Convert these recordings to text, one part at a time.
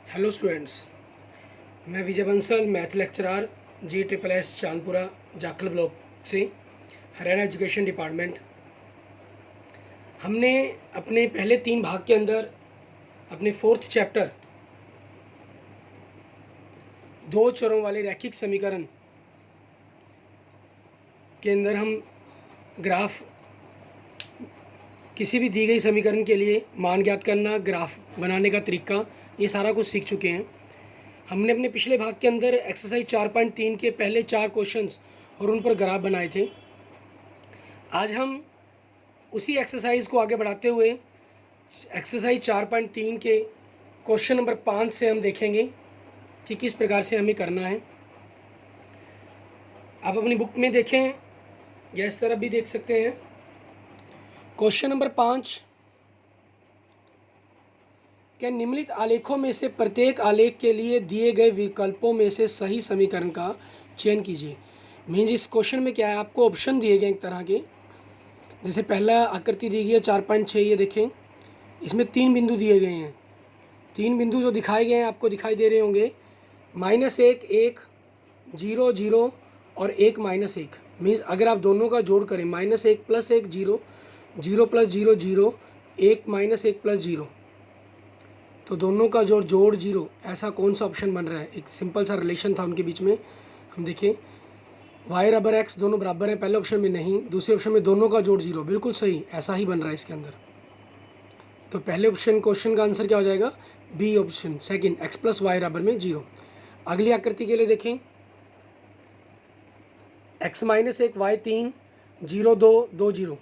Hello students, मैं Vijay Bansal, math lecturer GSSS Chandpura Jakhal block से, Haryana education department. हमने अपने पहले 3 भाग के अंदर अपने 4th चैप्टर दो चरों वाले रैखिक समीकरण के अंदर हम ग्राफ, किसी भी दी गई समीकरण के लिए मान ज्ञात करना, ग्राफ बनाने का तरीका, ये सारा कुछ सीख चुके हैं। हमने अपने पिछले भाग के अंदर एक्सरसाइज 4.3 के पहले 4 क्वेश्चंस और उन पर ग्राफ बनाए थे। आज हम उसी एक्सरसाइज को आगे बढ़ाते हुए एक्सरसाइज 4.3 के क्वेश्चन नंबर 5 से हम देखेंगे कि किस प्रकार से हमें करना है। आप अपनी बुक में देखें या इस तरफ भी देख सकते हैं। क्वेश्चन नंबर 5, क्या निम्नलिखित आलेखों में से प्रत्येक आलेख के लिए दिए गए विकल्पों में से सही समीकरण का चयन कीजिए। मीन्स इस क्वेश्चन में क्या है, आपको ऑप्शन दिए गए एक तरह के। जैसे पहला आकृति दी गई है 4.6, ये देखें, इसमें 3 बिंदु दिए गए हैं। 3 बिंदु जो दिखाए गए हैं आपको दिखाई दे रहे होंगे, -1, 1, 0, 0 और 1, -1। मीन्स अगर आप दोनों का जोड़ करें, -1 + 1 0, 0 + 0 0, 1 -1 + 0, तो दोनों का जोड़ 0, ऐसा कौन सा ऑप्शन बन रहा है। एक सिंपल सा रिलेशन था उनके बीच में। हम देखें y = x दोनों बराबर हैं, पहले ऑप्शन में नहीं, दूसरे ऑप्शन में दोनों का जोड़ 0, बिल्कुल सही, ऐसा ही बन रहा है इसके अंदर। तो पहले ऑप्शन क्वेश्चन का आंसर क्या हो जाएगा, B option second, x + y = 0। अगली आकृति के लिए देखें, x - 1 y 3 0 2 2 0।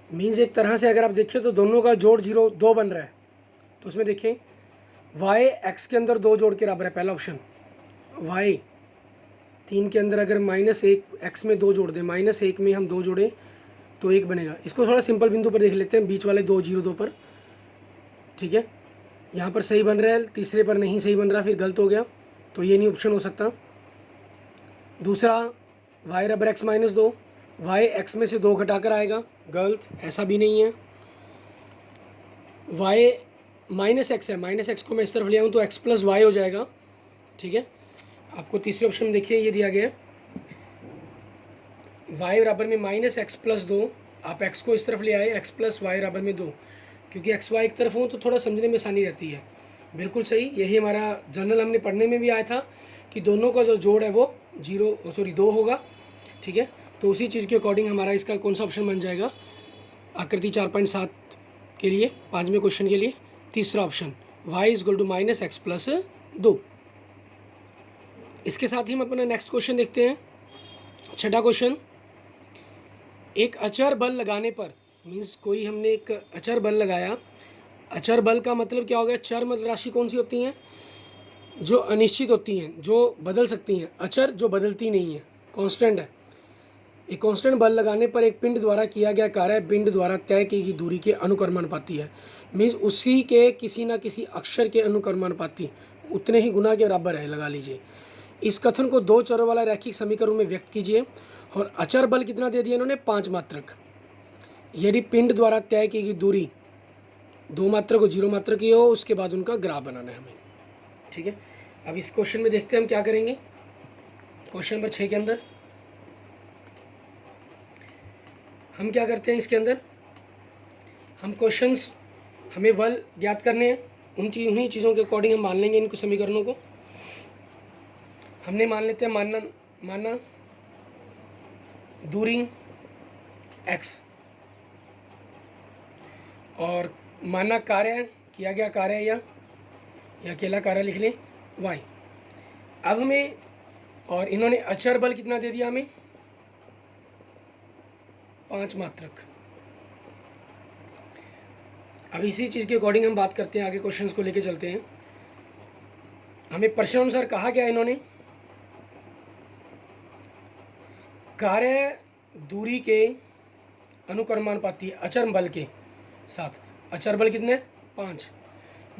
मीन्स एक तरह से अगर आप देखें तो दोनों का जोड़ 0 2 बन रहा है। तो उसमें देखें y x के अंदर 2 जोड़ के बराबर है, पहला ऑप्शन। y 3 के अंदर अगर -1 x में 2 जोड़ दें, -1 में हम 2 जोड़ें तो 1 बनेगा। इसको थोड़ा सिंपल बिंदु पर देख लेते हैं, बीच वाले 2 0 2 पर। ठीक है, यहाँ पर सही बन रहा है, तीसरे पर नहीं सही बन रहा, फिर गलत हो गया, तो ये नहीं ऑप्शन हो सकता। दूसरा y = x - 2, y x में से 2 घटाकर आएगा, गलत, ऐसा भी नहीं है। y -x है, -x को मैं इस तरफ ले आऊँ तो x + y हो जाएगा। ठीक है, आपको तीसरे ऑप्शन में देखिए ये दिया गया है, y बराबर में -x + 2, आप x को इस तरफ ले आए, x + y = 2, क्योंकि x y एक तरफ हो तो थोड़ा समझने में आसानी रहती है। बिल्कुल सही, यही हमारा जनरल हमने पढ़ने में भी आया था कि दोनों का जो जोड़ है वो 2 होगा। ठीक है, तो उसी चीज़ के अकॉर्डिंग हमारा इसका कौन सा ऑप्शन बन जाएगा, आकृति 4.7 के लिए, 5वें क्वेश्चन के लिए तीसरा ऑप्शन, y = -x + 2। इसके साथ ही हम अपना नेक्स्ट क्वेश्चन देखते हैं। छठा क्वेश्चन, एक अचर बल लगाने पर, मीन्स कोई हमने एक अचर बल लगाया। अचर बल का मतलब क्या हो गया, चर मतलब राशि कौन सी होती हैं, जो अनिश्चित होती हैं, जो बदल सकती हैं। अचर जो बदलती नहीं है, कांस्टेंट है। एक कांस्टेंट बल लगाने पर एक पिंड द्वारा किया गया कार्य पिंड द्वारा तय की गई दूरी के अनुक्रमानुपाती है। मीन्स उसी के किसी ना किसी अक्षर के अनुक्रमानुपाती उतने ही गुना के बराबर है, लगा लीजिए। इस कथन को 2 चरों वाला रैखिक समीकरण में व्यक्त कीजिए। और अचर बल कितना दे दिया इन्होंने, 5 मात्रक। यदि पिंड द्वारा तय की गई दूरी 2 मात्रक को 0 मात्रक की हो, उसके बाद उनका ग्राफ बनाना है हमें। ठीक है, अब इस क्वेश्चन में देखते हैं हम क्या करेंगे। क्वेश्चन नंबर 6 के अंदर हम क्या करते हैं, इसके अंदर हम क्वेश्चंस, हमें बल ज्ञात करने हैं, उन्हीं चीज़ों के अकॉर्डिंग हम मान लेंगे इनको समीकरणों को। हमने मान लेते हैं, माना दूरी x और माना कार्य, किया गया कार्य या अकेला कार्य लिख लें y। अब हमें, और इन्होंने अचर बल कितना दे दिया हमें, 5 मात्रक। अब इसी चीज़ के अकॉर्डिंग हम बात करते हैं, आगे क्वेश्चंस को लेके चलते हैं। हमें प्रश्नानुसार कहा गया इन्होंने, कार्य दूरी के अनुक्रमानुपाती अचर बल के साथ। अचर बल कितने, 5,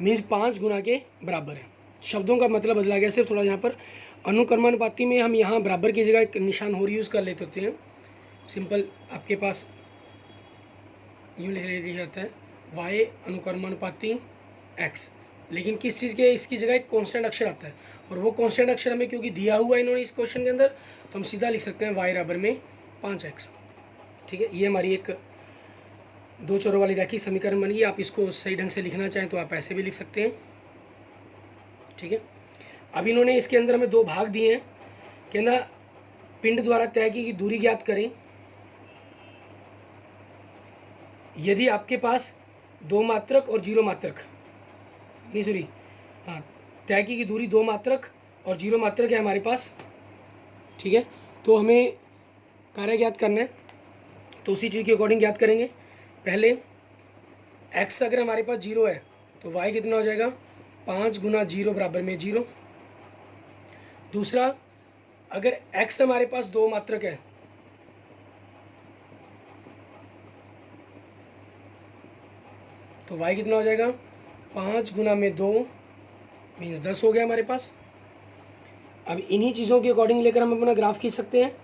मीन्स 5 गुना के बराबर है। शब्दों का मतलब बदला गया सिर्फ थोड़ा। यहाँ पर अनुक्रमानुपाती में हम यहाँ बराबर की जगह एक निशान और यूज़ कर लेते होते हैं। सिंपल आपके पास यूँ लिख दिया जाता है, y अनुक्रमानुपाती x, लेकिन किस चीज़ के इसकी जगह एक कांस्टेंट अक्षर आता है, और वो कांस्टेंट अक्षर हमें क्योंकि दिया हुआ है इन्होंने इस क्वेश्चन के अंदर, तो हम सीधा लिख सकते हैं y बराबर में 5x। ठीक है, ये हमारी एक दो चरों वाली रैखिक समीकरण बन गई। आप इसको सही ढंग से लिखना चाहें तो आप ऐसे भी लिख सकते हैं। ठीक है, अब इन्होंने इसके अंदर हमें दो भाग दिए हैं, कहना पिंड द्वारा तय की दूरी ज्ञात करें यदि आपके पास दो मात्रक और जीरो मात्रक, नहीं सॉरी, हाँ, तय की दूरी दो मात्रक और जीरो मात्रक है हमारे पास। ठीक है, तो हमें कार्य ज्ञात करना है, तो उसी चीज़ के अकॉर्डिंग ज्ञात करेंगे। पहले x अगर हमारे पास जीरो है तो y कितना हो जाएगा, 5 गुना जीरो बराबर में जीरो। दूसरा, अगर x हमारे पास दो मात्रक है तो y कितना हो जाएगा, 5 गुना में 2 मीन्स 10 हो गया हमारे पास। अब इन्हीं चीज़ों के अकॉर्डिंग लेकर हम अपना ग्राफ खींच सकते हैं,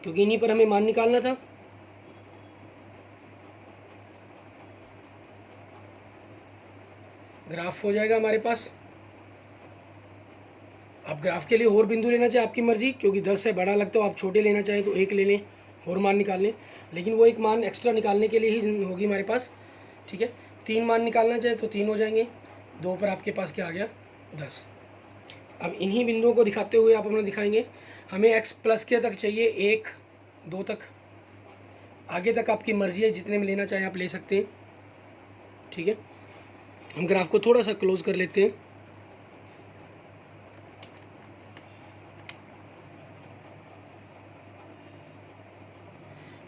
क्योंकि इन्हीं पर हमें मान निकालना था। ग्राफ हो जाएगा हमारे पास। आप ग्राफ के लिए और बिंदु लेना चाहे आपकी मर्जी, क्योंकि 10 है बड़ा लगता हो, आप छोटे लेना चाहें तो एक ले लें और मान निकाल लें, लेकिन वो एक मान एक्स्ट्रा निकालने के लिए ही होगी हमारे पास। ठीक है, 3 मान निकालना चाहे तो 3 हो जाएंगे, 2 पर आपके पास क्या आ गया, 10। अब इन्हीं बिंदुओं को दिखाते हुए आप अपना दिखाएंगे। हमें x प्लस के तक चाहिए, 1 2 तक, आगे तक आपकी मर्जी है, जितने में लेना चाहें आप ले सकते हैं। ठीक है, हम ग्राफ को थोड़ा सा क्लोज कर लेते हैं।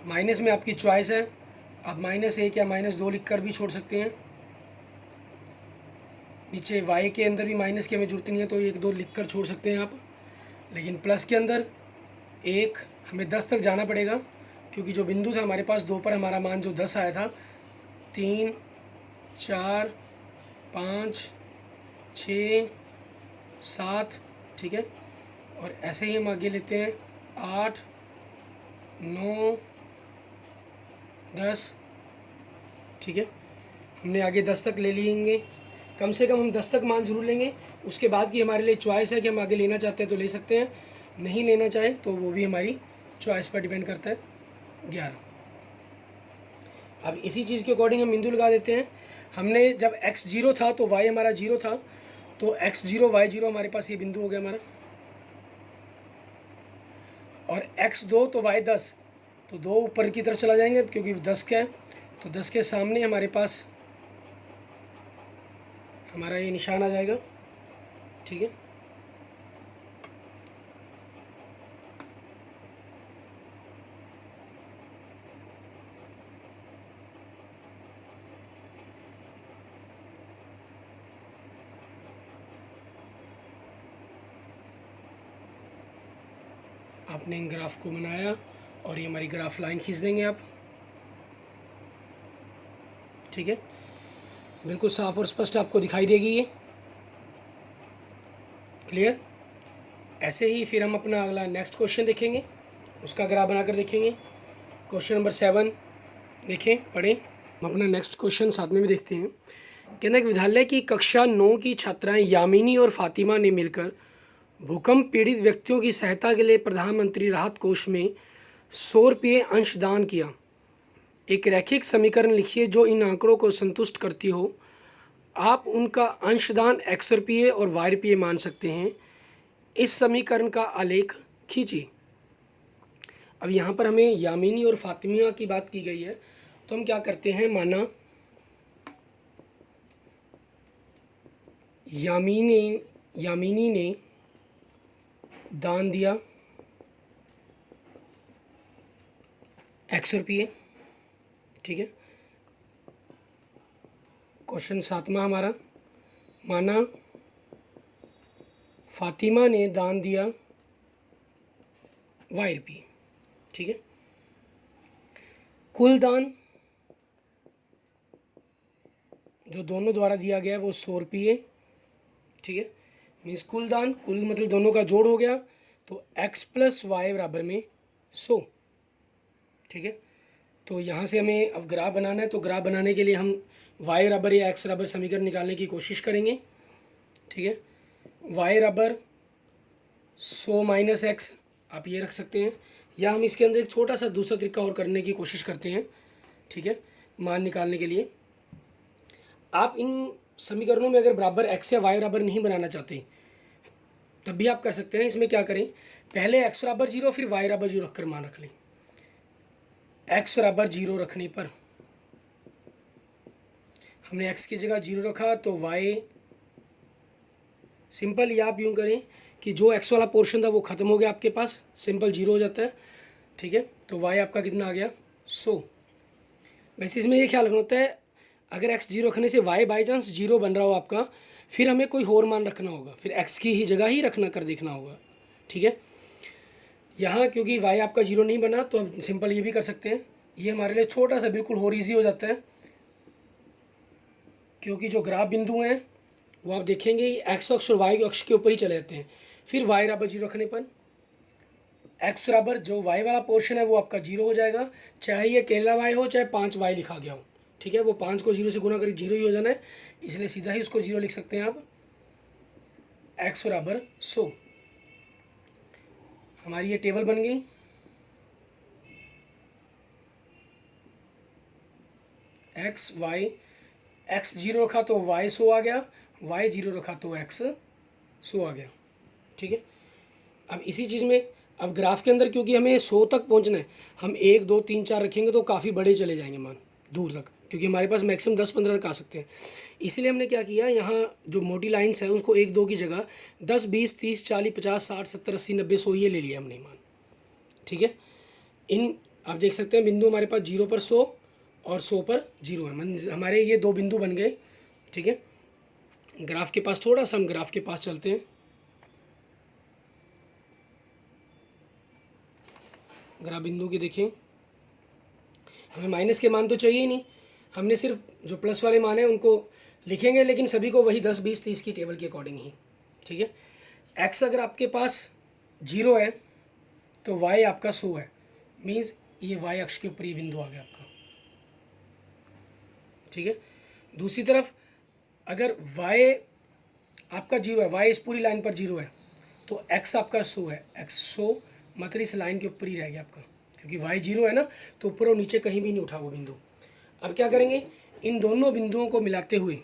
माइनस में आपकी चॉइस है, आप -1 या -2 लिख कर भी छोड़ सकते हैं। नीचे y के अंदर भी माइनस की हमें जरूरत नहीं है, तो 1 2 लिख कर छोड़ सकते हैं आप। लेकिन प्लस के अंदर 1 हमें 10 तक जाना पड़ेगा, क्योंकि जो बिंदु था हमारे पास 2 पर हमारा मान जो 10 आया था, 3 4 5 6 7। ठीक है, और ऐसे ही हम आगे लेते हैं 8 9 10। ठीक है, हमने आगे 10 तक ले लेंगे, कम से कम हम 10 तक मान जरूर लेंगे। उसके बाद की हमारे लिए चॉइस है कि हम आगे लेना चाहते हैं तो ले सकते हैं, नहीं लेना चाहें तो वो भी हमारी चॉइस पर डिपेंड करता है। 11। अब इसी चीज़ के अकॉर्डिंग हम बिंदु लगा देते हैं। हमने जब x 0 था तो y हमारा 0 था, तो x 0 y 0 हमारे पास ये बिंदु हो गया हमारा, और x 2 तो y 10, तो 2 ऊपर की तरफ चला जाएंगे क्योंकि 10 का है, तो 10 के सामने हमारे पास हमारा ये निशान आ जाएगा। ठीक है, आपने इन ग्राफ को बनाया और ये हमारी ग्राफ लाइन खींच देंगे आप। ठीक है, बिल्कुल साफ और स्पष्ट आपको दिखाई देगी ये, क्लियर। ऐसे ही फिर हम अपना अगला नेक्स्ट क्वेश्चन देखेंगे, उसका ग्राफ बनाकर देखेंगे। क्वेश्चन नंबर 7 देखें, पढ़ें। हम अपना नेक्स्ट क्वेश्चन साथ में भी देखते हैं। कहना कि विद्यालय की कक्षा 9 की छात्राएं यामिनी और फातिमा ने मिलकर भूकंप पीड़ित व्यक्तियों की सहायता के लिए प्रधानमंत्री राहत कोष में 100 रुपये अंशदान किया। एक रैखिक समीकरण लिखिए जो इन आंकड़ों को संतुष्ट करती हो। आप उनका अंशदान x रुपये और y रुपये मान सकते हैं। इस समीकरण का आलेख खींचिए। अब यहाँ पर हमें यामिनी और फातिमा की बात की गई है, तो हम क्या करते हैं, माना यामिनी ने दान दिया x रुपये। ठीक है, क्वेश्चन 7वां हमारा, माना फातिमा ने दान दिया y रुपये। ठीक है, कुल दान जो दोनों द्वारा दिया गया है वो 100 रुपये। ठीक है, मीन्स कुल दान, कुल मतलब दोनों का जोड़ हो गया, तो x + y बराबर में 100। ठीक है, तो यहाँ से हमें अब ग्राफ बनाना है, तो ग्राफ बनाने के लिए हम y बराबर या x बराबर समीकरण निकालने की कोशिश करेंगे। ठीक है, y बराबर 100 माइनस एक्स आप ये रख सकते हैं, या हम इसके अंदर एक छोटा सा दूसरा तरीका और करने की कोशिश करते हैं। ठीक है, मान निकालने के लिए आप इन समीकरणों में अगर बराबर x या y बराबर नहीं बनाना चाहते तब भी आप कर सकते हैं। इसमें क्या करें, पहले x बराबर 0 फिर y बराबर 0 रखकर मान रख लें। x बराबर 0 रखने पर हमने x की जगह 0 रखा तो y सिंपल, या आप यूँ करें कि जो x वाला पोर्शन था वो ख़त्म हो गया आपके पास, सिंपल 0 हो जाता है। ठीक है, तो y आपका कितना आ गया 100। वैसे इसमें ये ख्याल रखना होता है, अगर x 0 रखने से y बाई चांस 0 बन रहा हो आपका, फिर हमें कोई और मान रखना होगा, फिर x की ही जगह ही रखना कर देखना होगा। ठीक है, यहाँ क्योंकि y आपका 0 नहीं बना तो हम सिंपल ये भी कर सकते हैं। ये हमारे लिए छोटा सा बिल्कुल और ईजी हो जाता है, क्योंकि जो ग्राफ बिंदु हैं वो आप देखेंगे एक्स अक्ष और वाई अक्ष के ऊपर ही चले जाते हैं। फिर y बराबर 0 रखने पर x बराबर जो y वाला पोर्शन है वो आपका 0 हो जाएगा, चाहे ये अकेला y हो चाहे 5y लिखा गया हो। ठीक है, वो 5 को 0 से गुना करें 0 ही हो जाना है, इसलिए सीधा ही उसको 0 लिख सकते हैं आप। x बराबर 100 हमारी ये टेबल बन गई। x y, x 0 रखा तो y 100 आ गया, y 0 रखा तो x 100 आ गया। ठीक है, अब इसी चीज़ में अब ग्राफ के अंदर क्योंकि हमें 100 तक पहुंचना है, हम 1 2 3 4 रखेंगे तो काफ़ी बड़े चले जाएंगे मान दूर तक, क्योंकि हमारे पास मैक्सिमम 10-15 तक आ सकते हैं। इसीलिए हमने क्या किया, यहाँ जो मोटी लाइंस है उसको 1 2 की जगह 10 20 30 40 50 60 70 80 90 100 ये ले लिया हमने मान। ठीक है, इन आप देख सकते हैं बिंदु हमारे पास 0 पर 100 और 100 पर 0 है, हमारे ये दो बिंदु बन गए। ठीक है, ग्राफ के पास थोड़ा सा हम ग्राफ के पास चलते हैं। ग्राफ बिंदु की देखें, हमें माइनस के मान तो चाहिए ही नहीं, हमने सिर्फ जो प्लस वाले मान हैं उनको लिखेंगे, लेकिन सभी को वही 10 20 30 की टेबल के अकॉर्डिंग ही। ठीक है, x अगर आपके पास 0 है तो y आपका 100 है, मीन्स ये y अक्ष के ऊपर ये बिंदु आ गया आपका। ठीक है, दूसरी तरफ अगर y आपका 0 है, y इस पूरी लाइन पर 0 है, तो x आपका 100 है, x 100 मतलब इस लाइन के ऊपर ही रह गया आपका, क्योंकि y 0 है ना, तो ऊपर और नीचे कहीं भी नहीं उठा वो बिंदु। अब क्या करेंगे, इन दोनों बिंदुओं को मिलाते हुए,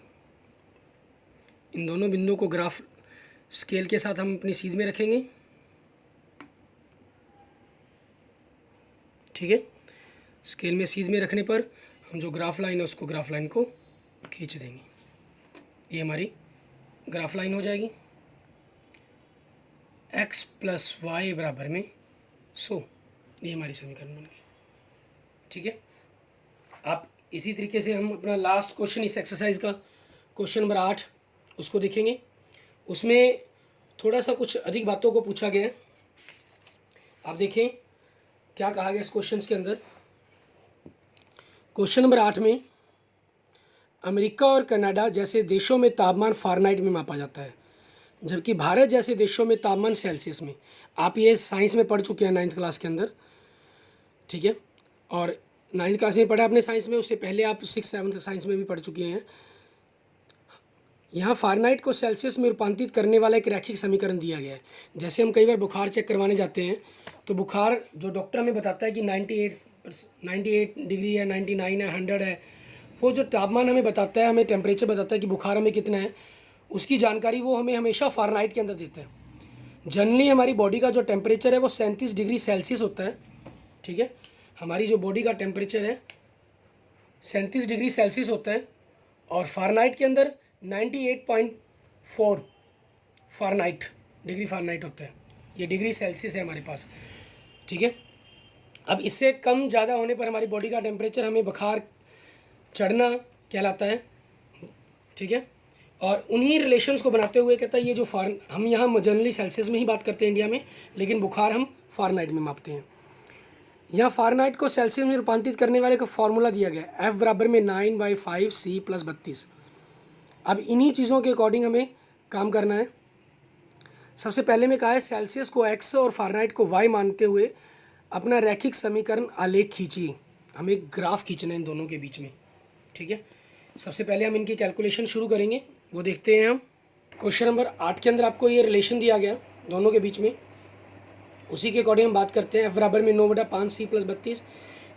इन दोनों बिंदुओं को ग्राफ स्केल के साथ हम अपनी सीध में रखेंगे। ठीक है, स्केल में सीध में रखने पर हम जो ग्राफ लाइन है उसको ग्राफ लाइन को खींच देंगे, ये हमारी ग्राफ लाइन हो जाएगी। x प्लस वाई बराबर में 100, ये हमारी समीकरण बन गई। ठीक है, आप इसी तरीके से हम अपना लास्ट क्वेश्चन इस एक्सरसाइज का क्वेश्चन नंबर 8 उसको देखेंगे। उसमें थोड़ा सा कुछ अधिक बातों को पूछा गया है। आप देखें क्या कहा गया इस क्वेश्चन के अंदर। क्वेश्चन नंबर 8 में अमेरिका और कनाडा जैसे देशों में तापमान फ़ारेनहाइट में मापा जाता है, जबकि भारत जैसे देशों में तापमान सेल्सियस में। आप ये साइंस में पढ़ चुके हैं 9th क्लास के अंदर। ठीक है, और 9th क्लास में पढ़ा आपने साइंस में, उससे पहले आप 6th 7th साइंस में भी पढ़ चुके हैं। यहाँ फ़ारेनहाइट को सेल्सियस में रूपांतरित करने वाला एक रैखिक समीकरण दिया गया है। जैसे हम कई बार बुखार चेक करवाने जाते हैं तो बुखार जो डॉक्टर हमें बताता है कि 98 डिग्री है, 99 है, 100 है, वो जो तापमान हमें बताता है, हमें टेम्परेचर बताता है कि बुखार हमें कितना है, उसकी जानकारी वो हमें हमेशा फ़ारेनहाइट के अंदर देता है। जनरली हमारी बॉडी का जो टेम्परेचर है वो 37 डिग्री सेल्सियस होता है। ठीक है, हमारी जो बॉडी का टेम्परेचर है 37 डिग्री सेल्सियस होता है, और फ़ारेनहाइट के अंदर 98.4 फ़ारेनहाइट डिग्री फ़ारेनहाइट होता है। ये डिग्री सेल्सियस है हमारे पास। ठीक है, अब इससे कम ज़्यादा होने पर हमारी बॉडी का टेम्परेचर हमें बुखार चढ़ना कहलाता है। ठीक है, और उन्हीं रिलेशंस को बनाते हुए कहता है ये जो हम यहाँ जनरली सेल्सियस में ही बात करते हैं इंडिया में, लेकिन बुखार हम फ़ारेनहाइट में मापते हैं। यहाँ फ़ारेनहाइट को सेल्सियस में रूपांतरित करने वाले का फॉर्मूला दिया गया है, F बराबर में 9/5 C + 32। अब इन्हीं चीज़ों के अकॉर्डिंग हमें काम करना है। सबसे पहले में कहा है सेल्सियस को x और फ़ारेनहाइट को y मानते हुए अपना रैखिक समीकरण आलेख खींचिए। हमें ग्राफ खींचना है इन दोनों के बीच में, ठीक है। सबसे पहले हम इनकी कैलकुलेशन शुरू करेंगे, वो देखते हैं हम। क्वेश्चन नंबर 8 के अंदर आपको ये रिलेशन दिया गया दोनों के बीच में, उसी के अकॉर्डिंग हम बात करते हैं। f बराबर में 9/5 c + 32।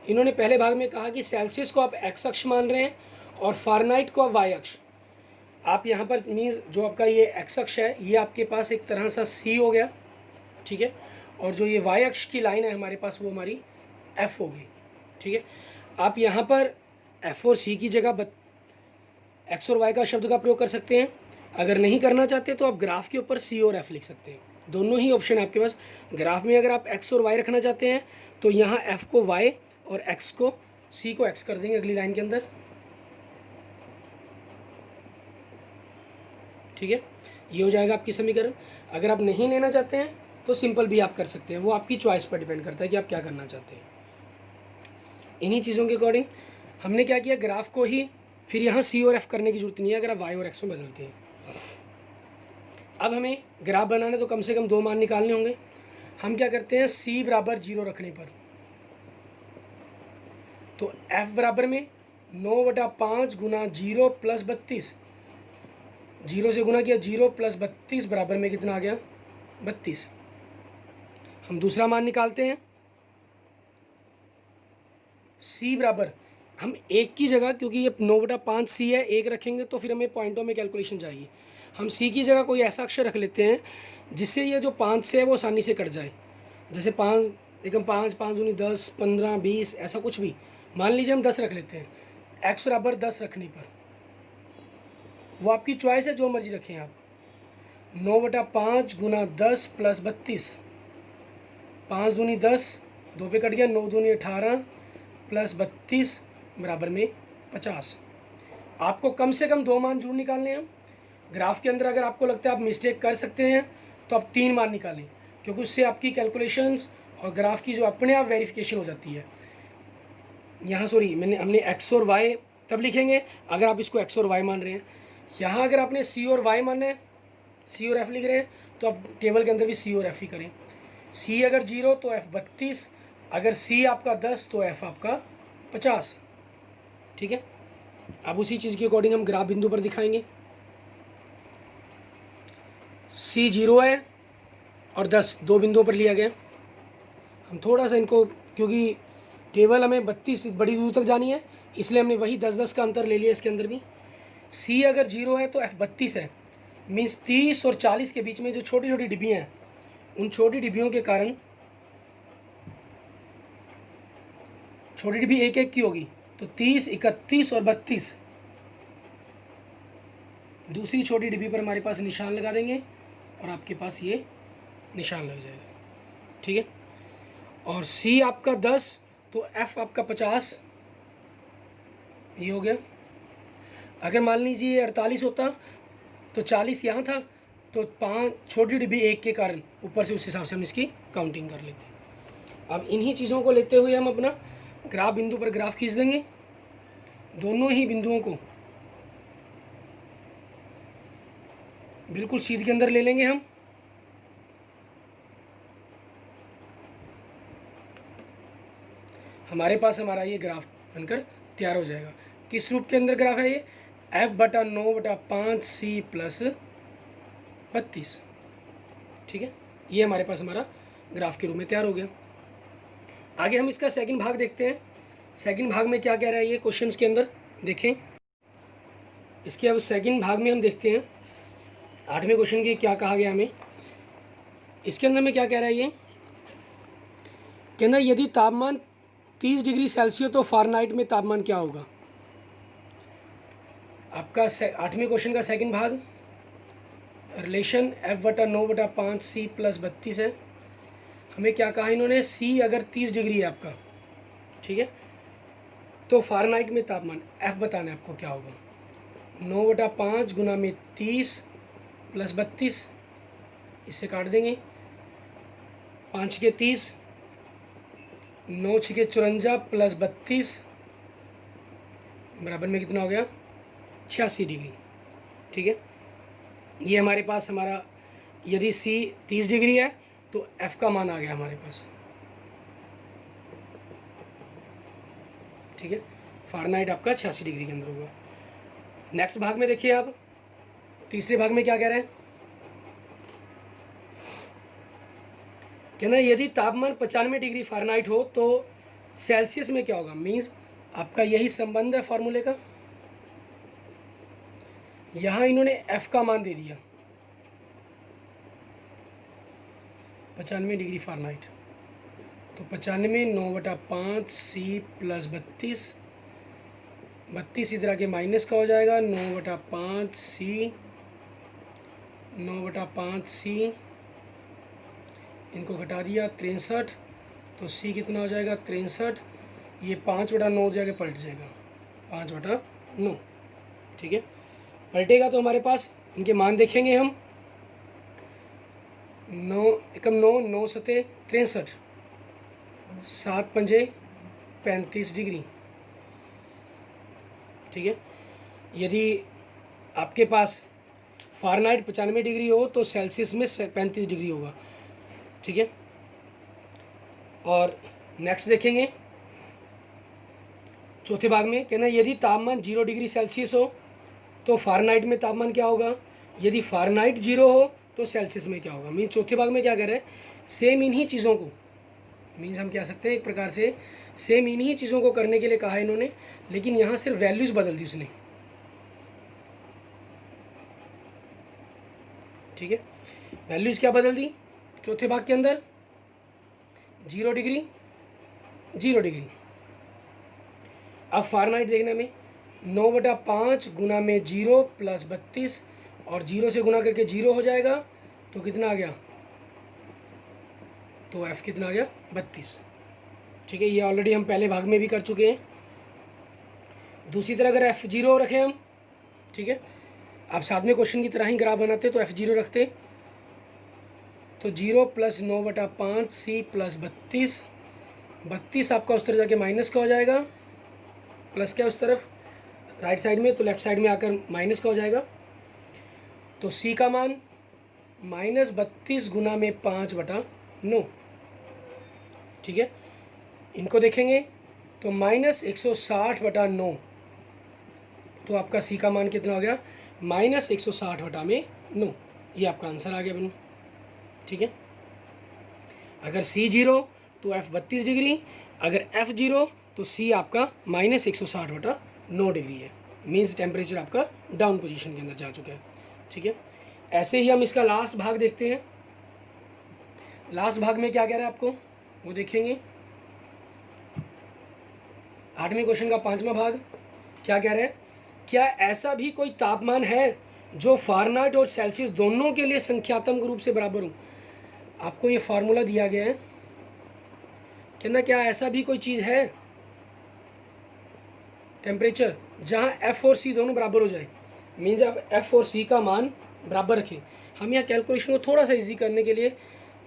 इन्होंने पहले भाग में कहा कि सेल्सियस को आप x अक्ष मान रहे हैं और फ़ारेनहाइट को आप y अक्ष। आप यहाँ पर मीन्स जो आपका ये x अक्ष है ये आपके पास एक तरह सा c हो गया, ठीक है, और जो ये y अक्ष की लाइन है हमारे पास वो हमारी f हो गई, ठीक है। आप यहाँ पर f और c की जगह x और y का शब्द का प्रयोग कर सकते हैं। अगर नहीं करना चाहते तो आप ग्राफ के ऊपर c और f लिख सकते हैं, दोनों ही ऑप्शन है आपके पास। ग्राफ में अगर आप x और y रखना चाहते हैं तो यहाँ f को y और x को c को x कर देंगे अगली लाइन के अंदर, ठीक है। ये हो जाएगा आपकी समीकरण। अगर आप नहीं लेना चाहते हैं तो सिंपल भी आप कर सकते हैं, वो आपकी चॉइस पर डिपेंड करता है कि आप क्या करना चाहते हैं। इन्हीं चीज़ों के अकॉर्डिंग हमने क्या किया, ग्राफ को ही फिर यहाँ c और f करने की जरूरत नहीं है अगर आप y और x में बदलते हैं। अब हमें ग्राफ बनाना है तो कम से कम 2 मान निकालने होंगे। हम क्या करते हैं, c बराबर 0 रखने पर तो f बराबर में 9/5 गुना 0 + 32, 0 से गुना किया 0 + 32 बराबर में कितना आ गया, 32। हम दूसरा मान निकालते हैं, c बराबर हम एक की जगह, क्योंकि ये 9/5 c है, एक रखेंगे तो फिर हमें पॉइंटों में कैलकुलेशन चाहिए। हम c की जगह कोई ऐसा अक्षर रख लेते हैं जिससे ये जो 5 से है वो आसानी से कट जाए। जैसे 5 एकदम 5 5 दूनी 10 15 20 ऐसा कुछ भी। मान लीजिए हम 10 रख लेते हैं, x बराबर 10 रखने पर वो आपकी चॉइस है, जो मर्जी रखें आप। 9/5 गुना 10 + 32, 5 दूनी 10, 2 पे कट गया, 9 दूनी 18 + 32 बराबर में 50। आपको कम से कम 2 मान जरूर निकालने हैं। ग्राफ के अंदर अगर आपको लगता है आप मिस्टेक कर सकते हैं तो आप 3 मान निकालें, क्योंकि उससे आपकी कैलकुलेशंस और ग्राफ की जो अपने आप वेरिफिकेशन हो जाती है। यहाँ सॉरी हमने x और y तब लिखेंगे अगर आप इसको x और y मान रहे हैं। यहाँ अगर आपने c और y माने हैं, c और f लिख रहे हैं, तो आप टेबल के अंदर भी c और f ही करें। c अगर 0 तो f 32, अगर c आपका 10 तो f आपका 50, ठीक है। अब उसी चीज़ के अकॉर्डिंग हम ग्राफ बिंदु पर दिखाएंगे। c 0 है और 10 दो बिंदुओं पर लिया गया। हम थोड़ा सा इनको, क्योंकि टेबल हमें 32 बड़ी दूर तक जानी है, इसलिए हमने वही 10-10 का अंतर ले लिया इसके अंदर भी। c अगर 0 है तो f 32 है, मीन्स 30 और 40 के बीच में जो छोटी छोटी डिब्बियाँ हैं, उन छोटी डिब्बियों के कारण छोटी डिब्बी एक एक की होगी, तो 30 31 और 32 दूसरी छोटी डिब्बी पर हमारे पास निशान लगा देंगे और आपके पास ये निशान लग जाएगा, ठीक है। और c आपका 10 तो f आपका 50, ये हो गया। अगर मान लीजिए 48 होता तो 40 यहाँ था, तो 5 छोटी डिब्बी एक के कारण ऊपर से उस हिसाब से हम इसकी काउंटिंग कर लेते। अब इन्हीं चीज़ों को लेते हुए हम अपना ग्राफ बिंदु पर ग्राफ खींच देंगे, दोनों ही बिंदुओं को बिल्कुल सीध के अंदर ले लेंगे हम। हमारे पास हमारा ये ग्राफ बनकर तैयार हो जाएगा। किस रूप के अंदर ग्राफ है ये, f/9/5 c + 32, ठीक है। ये हमारे पास हमारा ग्राफ के रूप में तैयार हो गया। आगे हम इसका सेकंड भाग देखते हैं। सेकंड भाग में क्या कह रहा है ये क्वेश्चंस के अंदर देखें। इसके अब सेकंड भाग में हम देखते हैं 8वें क्वेश्चन के क्या कहा गया हमें। इसके अंदर में क्या कह रहा है ये, कहना यदि तापमान 30 डिग्री सेल्सियस तो फ़ारेनहाइट में तापमान क्या होगा। आपका 8वें क्वेश्चन का सेकंड भाग, रिलेशन f/9/5 c + 32 है। हमें क्या कहा इन्होंने, c अगर 30 डिग्री है आपका, ठीक है, तो फ़ारेनहाइट में तापमान f बताना है आपको क्या होगा। 9/5 गुना में 30 + 32, इससे काट देंगे, 5 के 30, 9 6 54 + 32 बराबर में कितना हो गया, 86 डिग्री, ठीक है। ये हमारे पास हमारा, यदि c 30 डिग्री है तो f का मान आ गया हमारे पास। ठीक है, फ़ारेनहाइट आपका 86 डिग्री के अंदर होगा। नेक्स्ट भाग में देखिए आप, तीसरे भाग में क्या कह रहे हैं, कहना यदि तापमान 95 डिग्री फ़ारेनहाइट हो तो सेल्सियस में क्या होगा। मीन्स आपका यही संबंध है फार्मूले का। यहाँ इन्होंने F का मान दे दिया 95 डिग्री फ़ारेनहाइट, तो 95 9/5 C प्लस 32 इधर आके माइनस का हो जाएगा, 9/5 C 9/5 C, इनको घटा दिया 63, तो C कितना हो जाएगा 63, ये 5/9 जाके पलट जाएगा 5/9, ठीक है। पलटेगा तो हमारे पास इनके मान देखेंगे हम, 9 एकम 9 9 सते 63, 7 पंजे 35 डिग्री, ठीक है। यदि आपके पास फ़ारेनहाइट 95 डिग्री हो तो सेल्सियस में 35 डिग्री होगा, ठीक है। और नेक्स्ट देखेंगे चौथे भाग में, कहना यदि तापमान 0 डिग्री सेल्सियस हो तो फ़ारेनहाइट में तापमान क्या होगा, यदि फ़ारेनहाइट 0 हो तो सेल्सियस में क्या होगा। मीन चौथे भाग में क्या कह रहे हैं, सेम इन्हीं चीज़ों को, मीन्स हम कह सकते हैं एक प्रकार से सेम इन्हीं चीज़ों को करने के लिए कहा है इन्होंने, लेकिन यहाँ सिर्फ वैल्यूज़ बदल दी उसने, ठीक है। वैल्यूज़ क्या बदल दी चौथे भाग के अंदर, 0 डिग्री 0 डिग्री। अब फ़ारेनहाइट देखने में 9/5 गुना में 0 प्लस 32, और 0 से गुना करके 0 हो जाएगा, तो कितना आ गया, तो F कितना आ गया 32, ठीक है। ये ऑलरेडी हम पहले भाग में भी कर चुके हैं। दूसरी तरह अगर F0 रखें हम, ठीक है, आप साथ में क्वेश्चन की तरह ही ग्राफ बनाते तो F0 रखते, तो 0 प्लस 9/5 C प्लस 32 आपका उस तरफ जाके माइनस का हो जाएगा, प्लस क्या उस तरफ राइट साइड में, तो लेफ्ट साइड में आकर माइनस का हो जाएगा, तो C का मान -32 गुना में 5/9, ठीक है। इनको देखेंगे तो -160/9, तो आपका C का मान कितना हो गया -160/9, ये आपका आंसर आ गया बनो, ठीक है। अगर C 0 तो F 32 डिग्री, अगर F 0 तो C आपका -160/9 डिग्री है। मीन्स टेम्परेचर आपका डाउन पोजीशन के अंदर जा चुका है, ठीक है। ऐसे ही हम इसका लास्ट भाग देखते हैं। लास्ट भाग में क्या कह रहा है आपको वो देखेंगे। 8वें क्वेश्चन का 5वां भाग क्या कह रहे हैं, क्या ऐसा भी कोई तापमान है जो फ़ारेनहाइट और सेल्सियस दोनों के लिए संख्यात्मक रूप से बराबर हो। आपको ये फार्मूला दिया गया है, कहना क्या ऐसा भी कोई चीज़ है टेम्परेचर जहाँ F और C दोनों बराबर हो जाए। मीन्स आप F और C का मान बराबर रखें। हम यहाँ कैलकुलेशन को थोड़ा सा इजी करने के लिए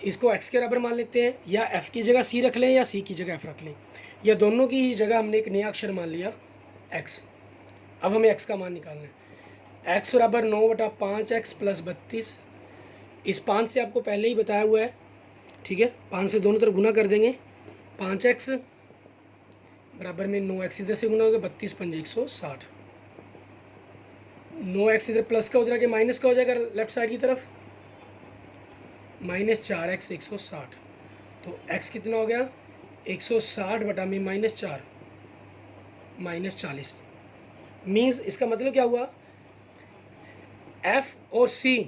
इसको x के बराबर मान लेते हैं, या F की जगह C रख लें या C की जगह F रख लें, या दोनों की ही जगह हमने एक नया अक्षर मान लिया x। अब हमें x का मान निकालना है। x बराबर 9/5x प्लस 32, इस 5 से आपको पहले ही बताया हुआ है, ठीक है। 5 से दोनों तरफ गुना कर देंगे, 5x बराबर में 9x इधर से गुना होगा, 32 पंजे 160, 9x इधर प्लस का उधर आके माइनस का हो जाएगा लेफ्ट साइड की तरफ, -4x 160, तो x कितना हो गया 160 में -4 -40। मीन्स इसका मतलब क्या हुआ, F और C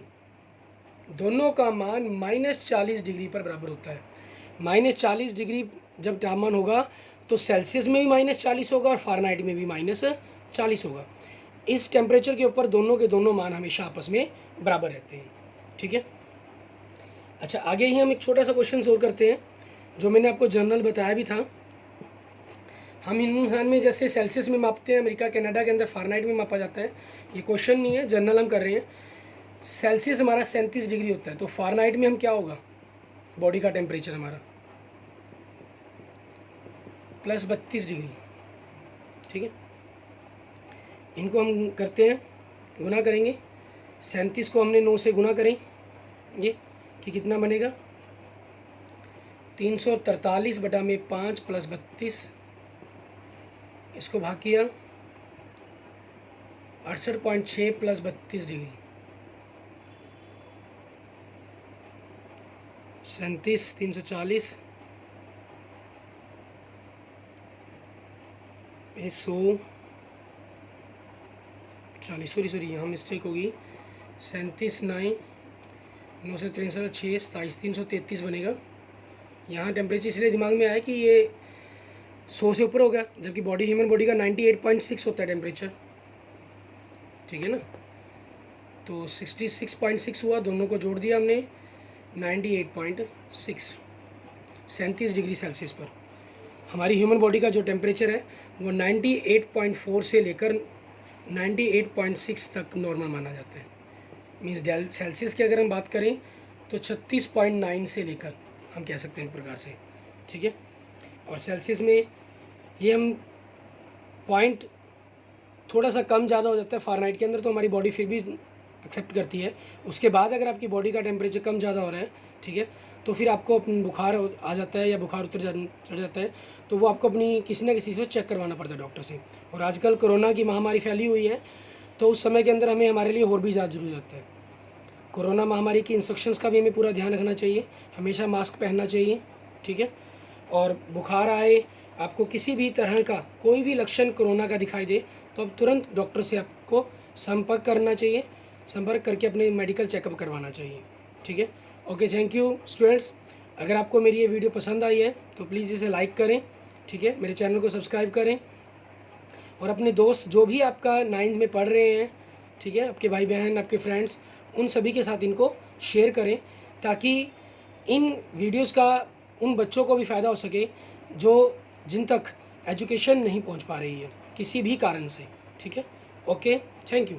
दोनों का मान -40 डिग्री पर बराबर होता है। -40 डिग्री जब तापमान होगा तो सेल्सियस में भी -40 होगा और फ़ारेनहाइट में भी -40 होगा। इस टेम्परेचर के ऊपर दोनों के दोनों मान हमेशा आपस में बराबर रहते हैं, ठीक है। अच्छा, आगे ही हम एक छोटा सा क्वेश्चन सोल्व करते हैं, जो मैंने आपको जनरल बताया भी था। हम हिंदुस्तान में जैसे सेल्सियस में मापते हैं, अमेरिका कनाडा के अंदर फ़ारेनहाइट में मापा जाता है। ये क्वेश्चन नहीं है, जनरल हम कर रहे हैं। सेल्सियस हमारा 37 डिग्री होता है, तो फ़ारेनहाइट में हम क्या होगा बॉडी का टेम्परेचर हमारा +32 डिग्री, ठीक है। इनको हम करते हैं, गुना करेंगे। 37 को हमने 9 से गुना करें, ये कि कितना बनेगा 343/5 प्लस 32 इसको भाग किया 68.6 प्लस 32 डिग्री 37,340 140 सॉरी यहाँ मिस्टेक होगी 37,9 963 6 27 333 बनेगा। यहाँ टेम्परेचर इसलिए दिमाग में आया कि ये 100 से ऊपर हो गया, जबकि ह्यूमन बॉडी का 98.6 होता है टेम्परेचर, ठीक है ना। तो 66.6 हुआ, दोनों को जोड़ दिया हमने 98.6 37 डिग्री सेल्सियस पर। हमारी ह्यूमन बॉडी का जो टेम्परेचर है वो 98.4 से लेकर 98.6 तक नॉर्मल माना जाता है। मीन्स सेल्सियस की अगर हम बात करें तो 36.9 से लेकर हम कह सकते हैं एक प्रकार से, ठीक है। और सेल्सियस में ये हम पॉइंट थोड़ा सा कम ज़्यादा हो जाता है फ़ारेनहाइट के अंदर, तो हमारी बॉडी फिर भी एक्सेप्ट करती है। उसके बाद अगर आपकी बॉडी का टेम्परेचर कम ज़्यादा हो रहा है, ठीक है, तो फिर आपको बुखार आ जाता है या बुखार चढ़ जाता है, तो वो आपको अपनी किसी ना किसी से चेक करवाना पड़ता है डॉक्टर से। और आजकल कोरोना की महामारी फैली हुई है, तो उस समय के अंदर हमें हमारे लिए और भी ज़्यादा जरूरी होता है। कोरोना महामारी की इंस्ट्रक्शंस का भी हमें पूरा ध्यान रखना चाहिए, हमेशा मास्क पहनना चाहिए, ठीक है। और बुखार आए, आपको किसी भी तरह का कोई भी लक्षण कोरोना का दिखाई दे, तो अब तुरंत डॉक्टर से आपको संपर्क करना चाहिए, संपर्क करके अपने मेडिकल चेकअप करवाना चाहिए, ठीक है। Okay, thank you students. अगर आपको मेरी ये वीडियो पसंद आई है तो प्लीज़ इसे लाइक करें, ठीक है, मेरे चैनल को सब्सक्राइब करें, और अपने दोस्त जो भी आपका 9th में पढ़ रहे हैं, ठीक है, आपके भाई बहन, आपके फ्रेंड्स, उन सभी के साथ इनको शेयर करें, ताकि इन वीडियोस का उन बच्चों को भी फ़ायदा हो सके जिन तक एजुकेशन नहीं पहुंच पा रही है किसी भी कारण से, ठीक है। Okay, thank you.